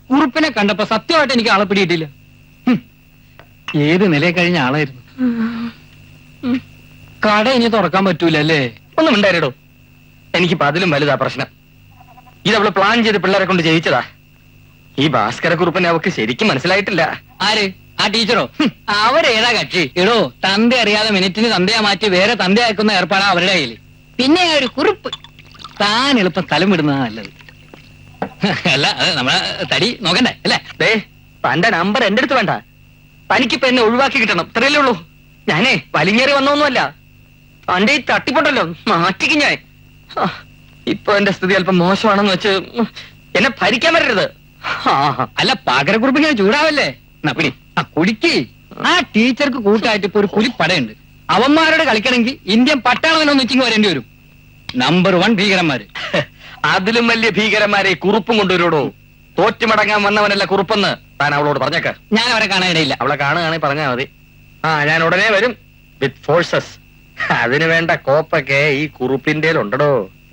കുറുപ്പിനെ കണ്ടപ്പോ സത്യമായിട്ട് എനിക്ക് ആളെ പിടിയിട്ടില്ല. ഏത് നിലയിൽ കഴിഞ്ഞ ആളായിരുന്നു. കട ഇനി തുറക്കാൻ പറ്റൂല അല്ലേ? ഒന്നും ഉണ്ടായിരടോ. എനിക്കിപ്പോ അതിലും വലുതാ പ്രശ്നം. ഇതവള് പ്ലാൻ ചെയ്ത് പിള്ളേരെ കൊണ്ട് ജയിച്ചതാ. ഈ ഭാസ്കരക്കുറുപ്പിനെ അവക്ക് ശരിക്കും മനസ്സിലായിട്ടില്ല. ആര്? ആ ടീച്ചറോ? അവരേതാ കക്ഷി? എടോ, തന്ത അറിയാതെ മിനിറ്റിന് തന്തയെ മാറ്റി വേറെ തന്ത അയക്കുന്ന ഏർപ്പാടാ അവരുടെ കയ്യിൽ. പിന്നെ ഒരു കുറിപ്പ് താൻ എളുപ്പം സ്ഥലം വിടുന്നതാ നല്ലത്. അല്ല, അത് നമ്മളെ തടി നോക്കണ്ടേ അല്ലേ? ദേ, തന്റെ നമ്പർ എന്റെ അടുത്ത് വേണ്ട. തനിക്കിപ്പോ എന്നെ ഒഴിവാക്കി കിട്ടണം, ഇത്രയല്ലേ ഉള്ളൂ. ഞാനേ വലിങ്ങേറി വന്നൊന്നുമല്ല. തന്റെ ഈ തട്ടിപ്പുണ്ടല്ലോ മാറ്റിക്ക് ഞാൻ. ഇപ്പൊ എന്റെ സ്ഥിതി അല്പം മോശമാണെന്ന് വെച്ച് എന്നെ ഭരിക്കാൻ വരരുത്. അല്ല, പകരക്കുറിപ്പിങ്ങനെ ചൂടാവല്ലേ? പിടി, കുടിക്ക്. ആ ടീച്ചർക്ക് കൂട്ടായിട്ട് ഇപ്പൊ ഒരു കുലിപ്പടയുണ്ട്. അവന്മാരോട് കളിക്കണമെങ്കിൽ ഇന്ത്യൻ പട്ടാളമെന്നൊന്ന് ഉച്ചിങ് വരേണ്ടി വരും. നമ്പർ 1 ഭീകരന്മാര്. അതിലും വലിയ ഭീകരന്മാരെ കുറുപ്പും കൊണ്ടുവരുടോ. തോറ്റുമടങ്ങാൻ വന്നവനല്ല കുറുപ്പെന്ന് താൻ അവളോട് പറഞ്ഞേക്ക. ഞാൻ അവരെ കാണാനിടയില്ല. അവളെ കാണുകയാണെങ്കിൽ പറഞ്ഞാൽ മതി. ഞാൻ ഉടനെ വരും വിത്ത് ഫോഴ്സസ്. അതിനു വേണ്ട കോപ്പൊക്കെ ഈ കുറുപ്പിന്റെ ഉണ്ടോ.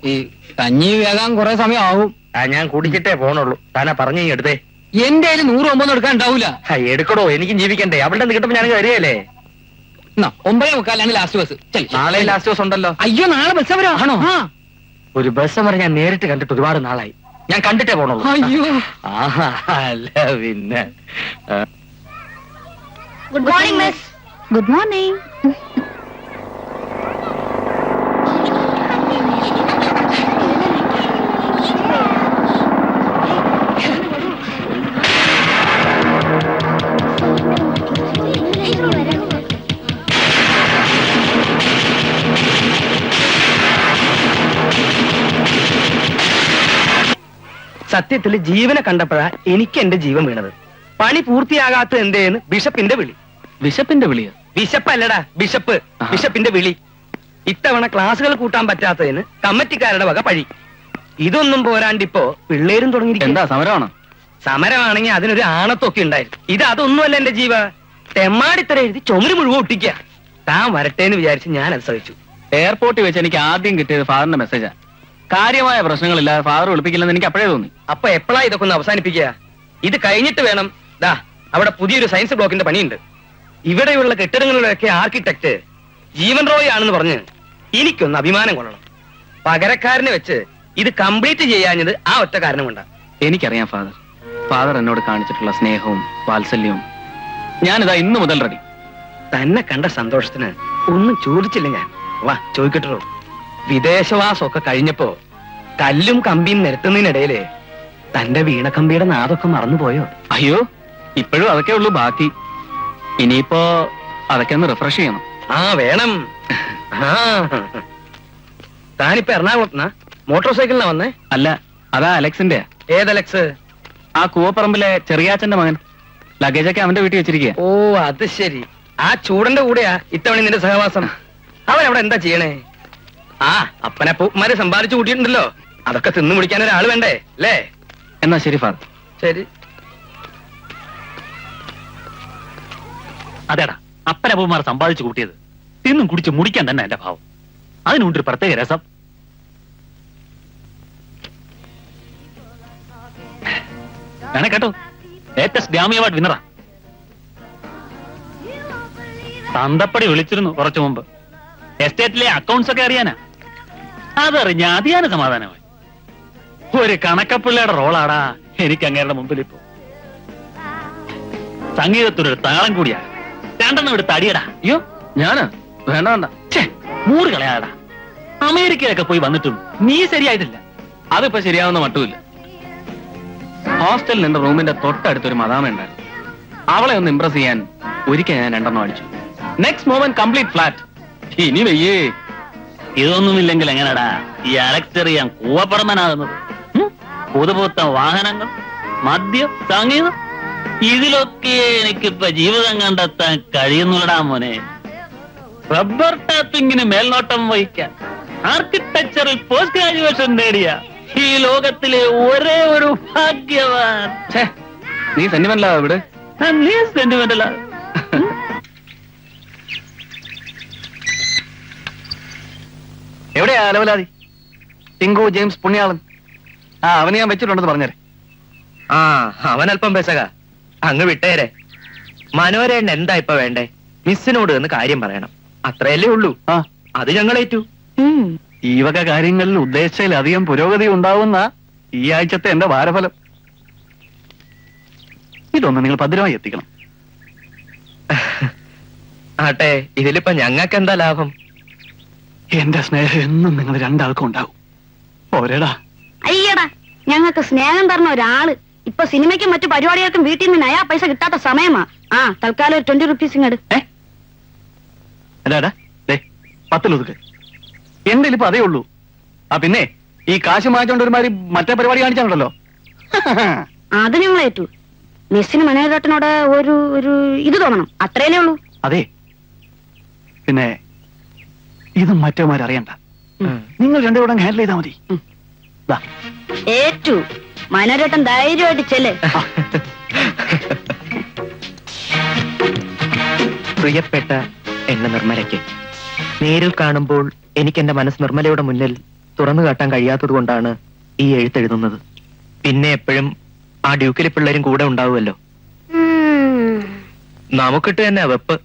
ഈ കഞ്ഞി വേകാൻ കുറെ സമയം ആവും. ഞാൻ കുടിച്ചിട്ടേ പോണുള്ളൂ. താനാ പറഞ്ഞു എടുത്തേ. എന്റെ കയ്യിൽ 100 എടുക്കാൻ ഉണ്ടാവൂല. എടുക്കടോ, എനിക്കും ജീവിക്കണ്ടേ. അവളുടെ കിട്ടുമ്പോ ഞാൻ വരികയല്ലേ. 9:45 ലാസ്റ്റ് ബസ്. നാളെ ലാസ്റ്റ് ബസ് ഉണ്ടല്ലോ. അയ്യോ, നാളെ ബസ് അവരോ? ആണോ? ഒരു ബസ് വരെ ഞാൻ നേരിട്ട് കണ്ടിട്ട് ഒരുപാട് നാളായി. ഞാൻ കണ്ടിട്ടേ പോണുള്ളൂ. അയ്യോ, അല്ല പിന്നെ. Good morning miss. Good morning. സത്യത്തിൽ ജീവനെ കണ്ടപ്പോഴാ എനിക്ക് എന്റെ ജീവൻ വീണത്. പണി പൂർത്തിയാകാത്ത എന്തേന്ന് ബിഷപ്പിന്റെ വിളി. ബിഷപ്പിന്റെ വിളിയോ? ബിഷപ്പല്ലടാ, ബിഷപ്പ്. ബിഷപ്പിന്റെ വിളി. ഇത്തവണ ക്ലാസുകൾ കൂട്ടാൻ പറ്റാത്തതിന് കമ്മിറ്റിക്കാരുടെ വക പഴി. ഇതൊന്നും പോരാണ്ടിപ്പോ പിള്ളേരും തുടങ്ങിയിരിക്കും. എന്താ സമരമാണോ? സമരമാണെങ്കിൽ അതിനൊരു ആണത്തൊക്കെ ഉണ്ടായിരുന്നു. ഇത് അതൊന്നുമല്ല എന്റെ ജീവ. തെമ്മാടിത്തര എഴുതി ചുമര് മുഴുവൻ ഒട്ടിക്കുക. താൻ വരട്ടേന്ന് വിചാരിച്ച് ഞാൻ അനുസരിച്ചു. എയർപോർട്ടിൽ വെച്ച് എനിക്ക് ആദ്യം കിട്ടിയത് ഫാദറിന്റെ മെസ്സേജാ. കാര്യമായ പ്രശ്നങ്ങളില്ലാതെ ഫാദർ വിളിപ്പിക്കില്ലെന്ന് എനിക്ക് അപ്പോഴേ തോന്നി. അപ്പൊ എപ്പോഴാ ഇതൊക്കെ ഒന്ന് അവസാനിപ്പിക്കുക? ഇത് കഴിഞ്ഞിട്ട് വേണം. ദാ അവിടെ പുതിയൊരു സയൻസ് ബ്ലോക്കിന്റെ പണിയുണ്ട്. ഇവിടെയുള്ള കെട്ടിടങ്ങളിലൊക്കെ ആർക്കിടെക്ട് ജീവൻ റോയ് ആണെന്ന് പറഞ്ഞ് എനിക്കൊന്ന് അഭിമാനം കൊള്ളണം. പകരക്കാരനെ വെച്ച് ഇത് കംപ്ലീറ്റ് ചെയ്യാഞ്ഞത് ആ ഒറ്റ കാരണം കൊണ്ടാ. എനിക്കറിയാം ഫാദർ എന്നോട് കാണിച്ചിട്ടുള്ള സ്നേഹവും വാത്സല്യവും. ഞാനിതാ ഇന്നു മുതൽ റെഡി. തന്നെ കണ്ട സന്തോഷത്തിന് ഒന്നും ചോദിച്ചില്ല ഞാൻ. വാ ചോദിക്കട്ടോ. വിദേശവാസമൊക്കെ കഴിഞ്ഞപ്പോ കല്ലും കമ്പിയും നിരത്തുന്നതിനിടയില് തന്റെ വീണക്കമ്പിയുടെ നാദൊക്കെ മറന്നുപോയോ? അയ്യോ, ഇപ്പോഴും അതൊക്കെ ഉള്ളൂ ബാക്കി. ഇനിയിപ്പോ അതൊക്കെ ഒന്ന് റിഫ്രഷ് ചെയ്യണം. വേണം. താനിപ്പോ എറണാകുളത്തുനിന്നാ മോട്ടോർ സൈക്കിളിനാ വന്നേ? അല്ല, അതാ അലക്സിന്റെ. ഏതലക്സ്? ആ കൂവപ്പറമ്പിലെ ചെറിയാച്ചന്റെ മകൻ. ലഗേജൊക്കെ അവന്റെ വീട്ടിൽ വെച്ചിരിക്കുക. ഓ, അത് ശരി. ആ ചൂടന്റെ കൂടെയാ ഇത്തവണ നിന്റെ സഹവാസം. അവനവിടെ എന്താ ചെയ്യണേ? അപ്പനപ്പൂമാര് സമ്പാദിച്ചു കൂട്ടിയിട്ടുണ്ടല്ലോ. അതൊക്കെ തിന്നു മുടിക്കാൻ ഒരാൾ വേണ്ടേ അല്ലേ? എന്നാ ശരി ഫാദർ. ശരി. അതേടാ, അപ്പനപ്പൂമാർ സമ്പാദിച്ചു കൂട്ടിയത് തിന്നും കുടിച്ച് മുടിക്കാൻ തന്നെ എന്റെ ഭാവം. അതിനുണ്ടൊരു പ്രത്യേക രസം. കേട്ടോ, ലേറ്റസ്റ്റ് ഗ്രാമി അവാർഡ് വിന്നറാ. തന്തപ്പടി വിളിച്ചിരുന്നു കുറച്ചു മുമ്പ്. എസ്റ്റേറ്റിലെ അക്കൗണ്ട്സ് ഒക്കെ അറിയാനാ. അതറിഞ്ഞ അതിയാന സമാധാനമായി. ഒരു കണക്കപ്പിള്ളയുടെ റോളാടാ എനിക്ക് അങ്ങേരുടെ മുമ്പിൽ ഇപ്പോ. സംഗീതത്തിനൊരു താളം കൂടിയാ. രണ്ടെണ്ണം എടുത്ത് അടിയടാ. അയ്യോ, ഞാനാ? വേണ്ട വേണ്ട. മൂട് കളയാടാ. അമേരിക്കയിലൊക്കെ പോയി വന്നിട്ടും നീ ശരിയായിട്ടില്ല. അതിപ്പോ ശരിയാവുന്ന മട്ടുമില്ല. ഹോസ്റ്റലിൽ എന്റെ റൂമിന്റെ തൊട്ടടുത്തൊരു മദാമ ഉണ്ടായിരുന്നു. അവളെ ഒന്ന് ഇംപ്രസ് ചെയ്യാൻ ഒരിക്കൽ ഞാൻ 2 അടിച്ചു. Next moment complete flat. ഇനി വയ്യേ. ഇതൊന്നുമില്ലെങ്കിൽ എങ്ങനെടാ ഈ അലക്സറിയാൻ കൂവപ്പറമ്പനാകുന്നത്? പുതുപുത്തൻ വാഹനങ്ങൾ, മദ്യം, സംഗീതം, ഇതിലൊക്കെ എനിക്കിപ്പോ ജീവിതം കണ്ടെത്താൻ കഴിയുന്നുള്ളടാ മോനെ. റബ്ബർ ടാപ്പിങ്ങിന് മേൽനോട്ടം വഹിക്കാൻ ആർക്കിടെക്ചറിൽ പോസ്റ്റ് ഗ്രാജുവേഷൻ നേടിയ ഈ ലോകത്തിലെ ഒരേ ഒരു ഭാഗ്യവാൻ. നീ സെന്റിമെന്റലാ ഇവിടെ. നീ സെന്റിമെന്റലാ. എവിടെയാ അലവലാതി? ടിങ്കു ജെയിംസ് പുണ്യാളൻ. അവന് ഞാൻ വെച്ചിട്ടുണ്ടെന്ന് പറഞ്ഞേ. ആ അവനല്പം പെസക. അങ്ങ് വിട്ടേരെ. മനോരേണ്ണ എന്താ ഇപ്പൊ വേണ്ടേ? മിസ്സിനോട് എന്ന് കാര്യം പറയണം, അത്രയല്ലേ ഉള്ളൂ. ആ അത് ഞങ്ങളേറ്റു. ഈ വക കാര്യങ്ങളിൽ ഉദ്ദേശിച്ചതിലധികം പുരോഗതി ഉണ്ടാവുന്ന ഈ ആഴ്ചത്തെ എന്റെ ഭാരഫലം. ഇതൊന്ന് നിങ്ങൾ ഭദ്രമായി എത്തിക്കണം. ആട്ടെ, ഇതിലിപ്പോ ഞങ്ങൾക്ക് എന്താ ലാഭം? എന്റെ സ്നേഹം എന്നും നിങ്ങൾ രണ്ടാൾക്കും ഉണ്ടാവും. പോരേടാ. അയ്യടാ, ഞങ്ങൾക്ക് സ്നേഹം തരണ ഒരാള് ഇപ്പൊ സിനിമയ്ക്കും മറ്റു പരിപാടികൾക്കും വീട്ടിൽ നിന്ന് നയാ പൈസ കിട്ടാത്ത സമയമാ. ആ തൽക്കാലം ഒരു 20 റുപ്പീസ് ഇങ്ങട്. അല്ലാടാ, 10 ഒതുക്ക്. എന്റെ ഇപ്പൊ അതേ ഉള്ളൂ. ആ പിന്നെ ഈ കാശ് മാറ്റോണ്ട് ഒരുമാതിരി മറ്റേ പരിപാടി കാണിച്ചാണല്ലോ. അത് ഞങ്ങൾ ഏറ്റു. മിസ്സിന് മനോരേട്ടനോട് ഒരു ഇത് തോന്നണം, അത്രയല്ലേ ഉള്ളൂ. അതെ, പിന്നെ ഇതും മറ്റേമാരറിയണ്ട. നിങ്ങൾ രണ്ടുകൂടെ ഹാൻഡിൽ ചെയ്താൽ മതി. ദാ. ഏറ്റു. മനോരേട്ടൻ ധൈര്യമായിട്ട് ചെല്ല്. പ്രിയപ്പെട്ട എന്നെ നിർമ്മലയ്ക്ക്, നേരിൽ കാണുമ്പോൾ എനിക്ക് എന്റെ മനസ്സ് നിർമ്മലയുടെ മുന്നിൽ തുറന്നു കാട്ടാൻ കഴിയാത്തത് കൊണ്ടാണ് ഈ എഴുത്തെഴുതുന്നത്. പിന്നെ എപ്പോഴും ആ ഡ്യൂക്കിലെ പിള്ളേരും കൂടെ ഉണ്ടാവുമല്ലോ. നമുക്കിട്ട് തന്നെ വെപ്പ്.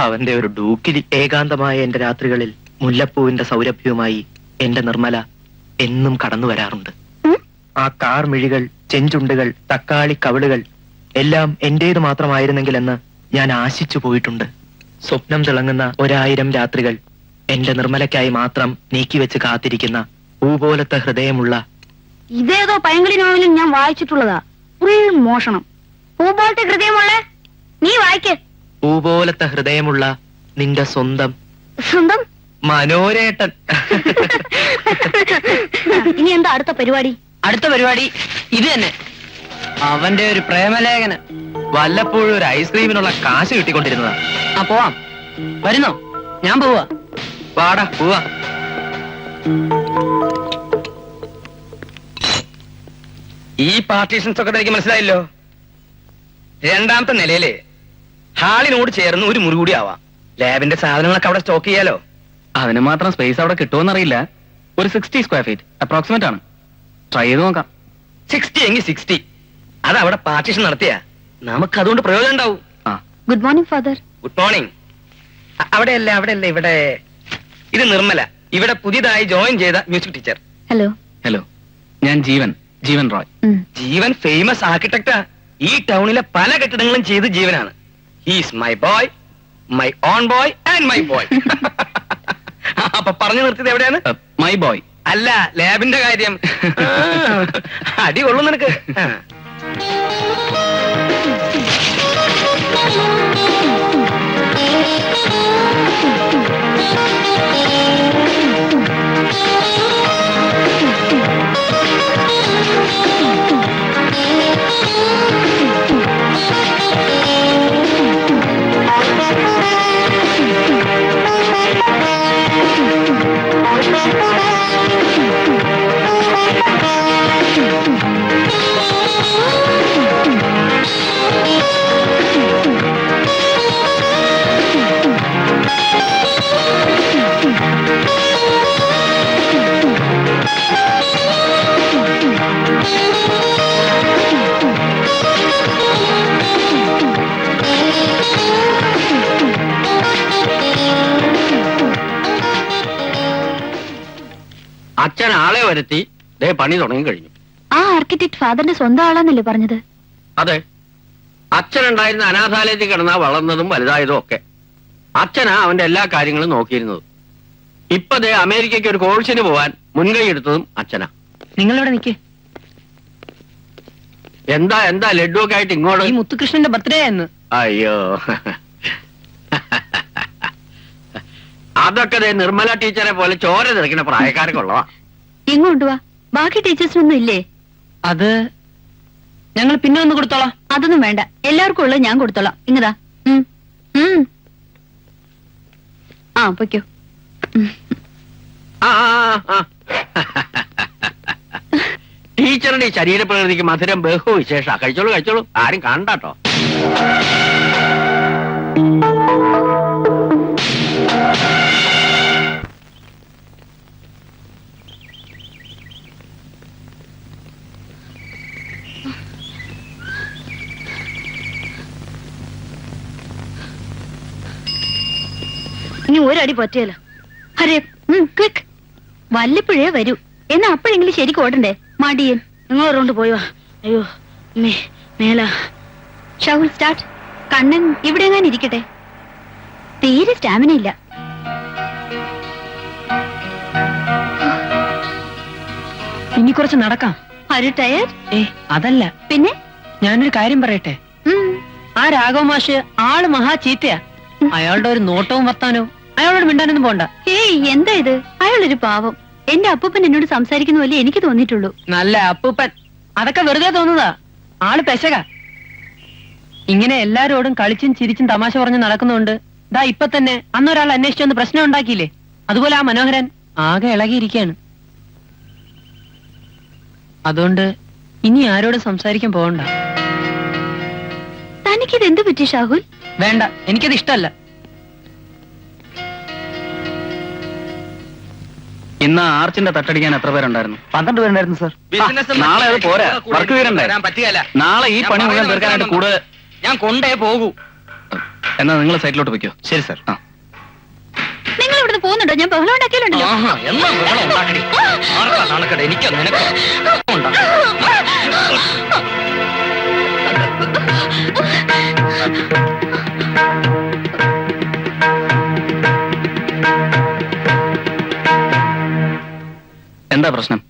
അവന്റെ ഒരു ഡൂക്കിലി. ഏകാന്തമായ എന്റെ രാത്രികളിൽ മുല്ലപ്പൂവിന്റെ സൗരഭ്യവുമായി എന്റെ നിർമ്മല എന്നും കടന്നു വരാറുണ്ട്. ആ കാർ മിഴികൾ, ചെഞ്ചുണ്ടുകൾ, തക്കാളി കവിളുകൾ എല്ലാം എന്റേത് മാത്രമായിരുന്നെങ്കിലെന്ന് ഞാൻ ആശിച്ചു പോയിട്ടുണ്ട്. സ്വപ്നം തിളങ്ങുന്ന 1000 രാത്രികൾ എന്റെ നിർമ്മലയ്ക്കായി മാത്രം നീക്കിവെച്ച് കാത്തിരിക്കുന്ന പൂപോലത്തെ ഹൃദയമുള്ള. ഇതേതോ പൈങ്കിളി നോവലും ഞാൻ വായിച്ചിട്ടുള്ളതാ. ഫുൾ മോഷണം. പൂപോലത്തെ ഹൃദയമുള്ള നീ വായിക്ക്. പൂപോലത്തെ ഹൃദയമുള്ള നിന്റെ സ്വന്തം സ്വന്തം മനോരേട്ടൻ. ഇനി എന്താ അടുത്ത പരിപാടി? അടുത്ത പരിപാടി ഇത് തന്നെ, അവന്റെ ഒരു പ്രേമലേഖനം. വല്ലപ്പോഴും ഒരു ഐസ്ക്രീമിനുള്ള കാശ് കിട്ടിക്കൊണ്ടിരുന്നതാ. ആ പോവാം. വരുന്നോ? ഞാൻ പോവാ. വാടാ പോവാ. ഈ പാർട്ടീഷൻസ് ഒക്കെ എനിക്ക് മനസ്സിലായല്ലോ. രണ്ടാമത്തെ നിലയില് ഹാളിനോട് ചേർന്ന് ഒരു മുറി കൂടി ആവാം. ലാബിന്റെ സാധനങ്ങളൊക്കെ അവിടെ സ്റ്റോക്ക് ചെയ്യാലോ. അതിന് മാത്രം സ്പേസ് അവിടെ കിട്ടുമെന്നറിയില്ല. ഒരു 60 സ്ക്വയർ ഫീറ്റ് അപ്രോക്സിമേറ്റ് ആണ്. ട്രൈ ചെയ്ത് നോക്കാം. 60 എങ്കിൽ 60. അത് അവിടെ പാർട്ടീഷൻ നടത്തിയ നമുക്ക് അതുകൊണ്ട് പ്രയോജനം ഉണ്ടാവും. Good morning father. Good morning. അവിടെയല്ല ഇവിടെ. ഇത് നിർമ്മല, ഇവിടെ പുതിയതായി ജോയിൻ ചെയ്ത മ്യൂസിക് ടീച്ചർ. ഹലോ. ഹലോ, ഞാൻ ജീവൻ റോയ്. ജീവൻ ഫേമസ് ആർക്കിടെക്റ്റാ. ഈ ടൗണിലെ പല കെട്ടിടങ്ങളും ചെയ്ത് ജീവനാണ്. He's my boy, my own boy and my boy. അപ്പൊ പറഞ്ഞു നിർത്തിയത് എവിടെയാണ്? മൈ ബോയ് അല്ല, ലാബിന്റെ കാര്യം. അടി കൊള്ളും നിനക്ക്. അച്ഛൻ ആളെ വരുത്തി ദേ പണി തുടങ്ങി കഴിഞ്ഞു. ആ ആർക്കിടെക്ട് ഫാദറിന്റെ സ്വന്തം ആളാന്നല്ലേ പറഞ്ഞത്? അതെ, അച്ഛനുണ്ടായിരുന്ന അനാഥാലയത്തിൽ കിടന്നാ വളർന്നതും വലുതായതും ഒക്കെ. അച്ഛനാ അവന്റെ എല്ലാ കാര്യങ്ങളും നോക്കിയിരുന്നത്. ഇപ്പൊ ദേ അമേരിക്കയ്ക്ക് ഒരു കോഴ്സിന് പോവാൻ മുൻകൈ എടുത്തതും അച്ഛനാ. നിങ്ങളിവിടെ നിൽക്കേ. എന്താ ലഡു ഒക്കെ ആയിട്ട് ഇങ്ങോട്ട്? ഈ മുത്തുകൃഷ്ണന്റെ ബർത്ത്ഡേ എന്ന്. അയ്യോ, അതൊക്കെ ദേ നിർമ്മല ടീച്ചറെ പോലെ ചോര നിറയ്ക്കുന്ന പ്രായക്കാർക്കുള്ളതാ. ഇങ്ങോട്ട് വാ. ബാക്കി ടീച്ചേഴ്സിനൊന്നും ഇല്ലേ? അത് ഞങ്ങൾ പിന്നെ ഒന്ന് കൊടുത്തോളാം. അതൊന്നും വേണ്ട, എല്ലാവർക്കും ഉള്ളത് ഞാൻ കൊടുത്തോളാം. ഇങ്ങതാ. ആ പൊയ്ക്കോ. ടീച്ചറുടെ ഈ ശരീരപ്രകൃതിക്ക് മധുരം ബഹു വിശേഷ. കഴിച്ചോളൂ, ആരും കാണണ്ടാട്ടോ. ഇനി ഒരടി പറ്റിയല്ല. ഹരേ ക്വിക്ക്. വല്ലപ്പോഴേ വരൂ. എന്നാ അപ്പോഴെങ്കിലും ശരിക്കും ഓടണ്ടേ? മടിയൻ. നിങ്ങൾ കൊണ്ട് പോയോ? അയ്യോ മേല. ഷാഹുൽ സ്റ്റാർട്ട്. കണ്ണൻ ഇവിടെ എങ്ങാനും ഇരിക്കട്ടെ. തീരെ സ്റ്റാമിന ഇല്ല. ഇനി കുറച്ച് നടക്കാം. ഒരു ടയർ? അതല്ല, പിന്നെ ഞാനൊരു കാര്യം പറയട്ടെ. ആ രാഘവ മാഷ് ആള് മഹാ ചീത്തയാ. അയാളുടെ ഒരു നോട്ടവും വർത്താനവും അയാളോട് മിണ്ടാനൊന്നും പോണ്ട. ഏയ് എന്താ ഇത്? അയാളൊരു പാവം. എന്റെ അപ്പൂപ്പൻ എന്നോട് സംസാരിക്കുന്ന പോലെ എനിക്ക് തോന്നിയിട്ടുള്ളൂ. നല്ല അപ്പൂപ്പൻ. അതൊക്കെ വെറുതെ തോന്നുന്നതാ. ആള് പെശക. ഇങ്ങനെ എല്ലാരോടും കളിച്ചും ചിരിച്ചും തമാശ പറഞ്ഞ് നടക്കുന്നുണ്ട്. ദാ ഇപ്പൊ തന്നെ അന്നൊരാൾ അന്വേഷിച്ചു വന്ന് പ്രശ്നം ഉണ്ടാക്കിയില്ലേ, അതുപോലെ ആ മനോഹരൻ ആകെ ഇളകിയിരിക്കുകയാണ്. അതുകൊണ്ട് ഇനി ആരോടും സംസാരിക്കാൻ പോകണ്ട. തനിക്കിത് എന്ത് പറ്റി ഷാഹുൽ? വേണ്ട, എനിക്കത് ഇഷ്ടമല്ല. ഇന്ന് ആർച്ചിന്റെ തട്ടടിക്കാൻ എത്ര പേരുണ്ടായിരുന്നു? 12 പേരുണ്ടായിരുന്നു സർ. നാളെ അത് പോരാ, വർക്ക് തീരണ്ടേ? പറ്റിയല്ല. നാളെ ഈ പണി മുഴുവൻ തീർക്കാനായിട്ട് കൂടുതൽ. ഞാൻ കൊണ്ടേ പോകൂ. എന്നാ നിങ്ങൾ സൈറ്റിലോട്ട് വെക്കോ. ശരി സർ. നിങ്ങൾ ഇവിടുന്ന് പോകുന്നുണ്ടോ? ഞാൻ ബഹളം ഉണ്ടാക്കിയാലുണ്ടല്ലോ. എനിക്കോ നിനക്കോ എന്താ പ്രശ്നം?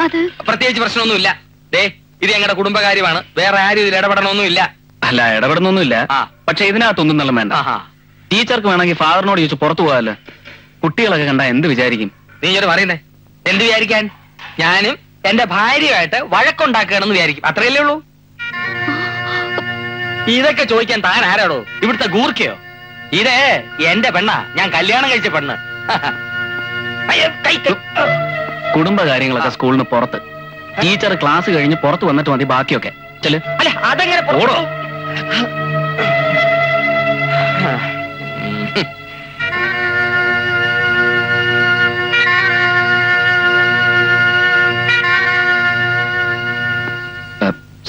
അത് പ്രത്യേകിച്ച് പ്രശ്നമൊന്നുമില്ല. ദേ ഇത് ഞങ്ങളുടെ കുടുംബകാര്യമാണ്. വേറെ ആരും ഇതിൽ ഇടപെടണമൊന്നുമില്ല. അല്ല, ഇടപെടുന്നൊന്നുമില്ല. പക്ഷെ ഇതിനകത്തൊന്നും നല്ല വേണ്ട. ടീച്ചർക്ക് വേണമെങ്കിൽ ഫാദറിനോട് ചോദിച്ചു പുറത്തു പോകാല്ലോ. കുട്ടികളൊക്കെ കണ്ടാ എന്ത് വിചാരിക്കും? നീ ഇങ്ങോട്ട് പറയുന്നേ. എന്ത് വിചാരിക്കാൻ? ഞാനും എന്റെ ഭാര്യയുമായിട്ട് വഴക്കുണ്ടാക്കുകയാണെന്ന് വിചാരിക്കും. അത്രയല്ലേ ഉള്ളൂ. ഇതൊക്കെ ചോദിക്കാൻ താൻ ആരാടോ? ഇവിടുത്തെ ഗൂർക്കയോ? ഇതേ എന്റെ പെണ്ണാ. ഞാൻ കല്യാണം കഴിച്ച പെണ്ണ്. കുടുംബകാര്യങ്ങളൊക്കെ സ്കൂളിന് പുറത്ത്. ടീച്ചർ ക്ലാസ് കഴിഞ്ഞ് പുറത്ത് വന്നിട്ട് മതി ബാക്കിയൊക്കെ. ചെല്. അല്ല അതെങ്ങനെ ഓടോ.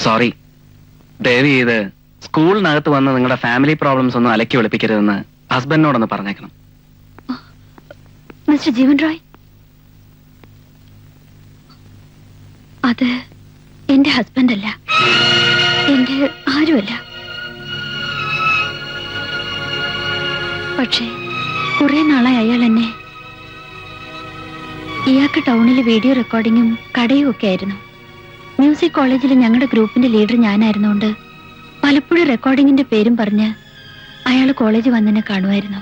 സോറി. ദയവ് ചെയ്ത് സ്കൂളിനകത്ത് വന്ന് നിങ്ങളുടെ ഫാമിലി പ്രോബ്ലംസ് ഒന്നും അലക്കി വെളുപ്പിക്കരുതെന്ന് ഹസ്ബൻഡിനോടൊന്ന് പറഞ്ഞേക്കണം. മിസ്റ്റർ ജീവൻ റോയ്, അത് എന്റെ ഹസ്ബൻഡ് അല്ല, എന്റെ ആരുമല്ല. പക്ഷേ കുറെ നാളായി അയാൾ എന്നെ, ഇയാൾക്ക് ടൗണിൽ വീഡിയോ റെക്കോർഡിങ്ങും കടയും ഒക്കെ ആയിരുന്നു. മ്യൂസിക് കോളേജിൽ ഞങ്ങളുടെ ഗ്രൂപ്പിന്റെ ലീഡർ ഞാനായിരുന്നുകൊണ്ട് പലപ്പോഴും റെക്കോർഡിങ്ങിന്റെ പേരും പറഞ്ഞ് അയാൾ കോളേജിൽ വന്നെന്നെ കാണുമായിരുന്നു.